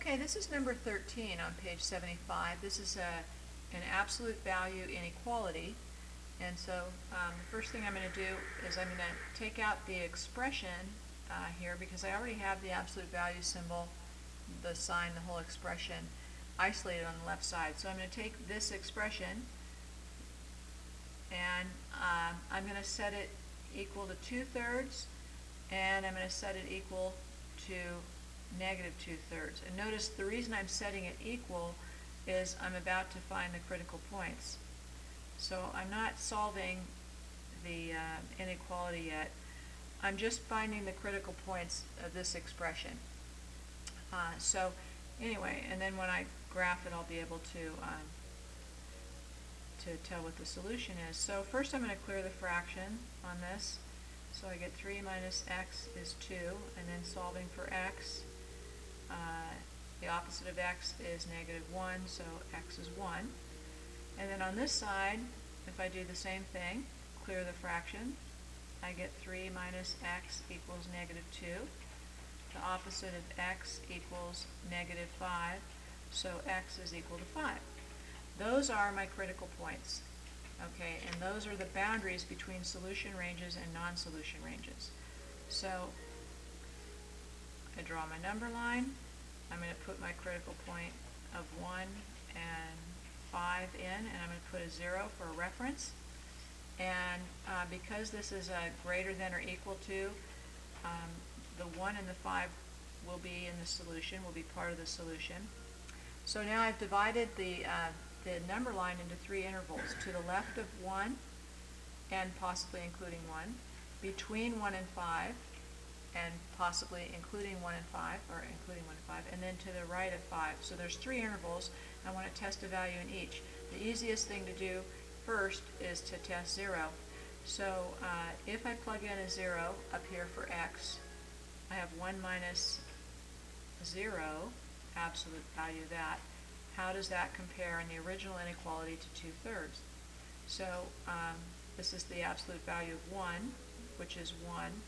Okay, this is number 13 on page 75. This is an absolute value inequality. And so the first thing I'm going to do is I'm going to take out the expression here, because I already have the absolute value symbol, the sign, the whole expression isolated on the left side. So I'm going to take this expression and I'm going to set it equal to 2/3, and I'm going to set it equal to negative 2/3. And notice the reason I'm setting it equal is I'm about to find the critical points. So I'm not solving the inequality yet. I'm just finding the critical points of this expression. So anyway, and then when I graph it, I'll be able to tell what the solution is. So first I'm going to clear the fraction on this. So I get 3 minus x is 2, and then solving for x, the opposite of x is negative 1, so x is 1. And then on this side, if I do the same thing, clear the fraction, I get 3 minus x equals negative 2. The opposite of x equals negative 5, so x is equal to 5. Those are my critical points. Okay, and those are the boundaries between solution ranges and non-solution ranges. So I draw my number line. I'm going to put my critical point of 1 and 5 in, and I'm going to put a 0 for a reference. And because this is a greater than or equal to, the 1 and the 5 will be in the solution, will be part of the solution. So now I've divided the number line into 3 intervals: to the left of 1 and possibly including 1, between 1 and 5 and possibly including 1 and 5, or including 1 and 5, and then to the right of 5. So there's 3 intervals. I want to test a value in each. The easiest thing to do first is to test 0. So if I plug in a 0 up here for x, I have 1 minus 0, absolute value of that. How does that compare in the original inequality to 2/3? So this is the absolute value of 1, which is 1,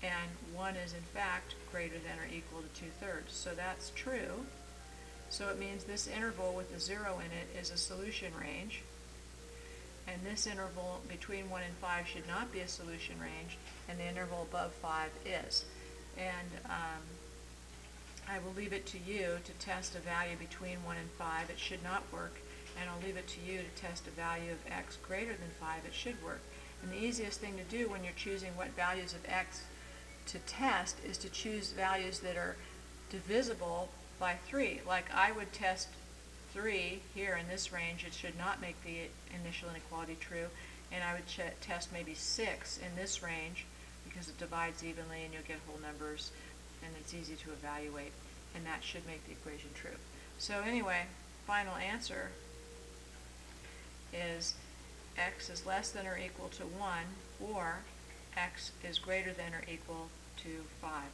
and 1 is in fact greater than or equal to 2/3. So that's true. So it means this interval with the 0 in it is a solution range, and this interval between 1 and 5 should not be a solution range, and the interval above 5 is. And I will leave it to you to test a value between 1 and 5. It should not work. And I'll leave it to you to test a value of x greater than 5. It should work. And the easiest thing to do when you're choosing what values of x to test is to choose values that are divisible by 3. Like I would test 3 here in this range. It should not make the initial inequality true. And I would test maybe 6 in this range, because it divides evenly and you'll get whole numbers, and it's easy to evaluate, and that should make the equation true. So anyway, final answer is x is less than or equal to 1, or x is greater than or equal to 5.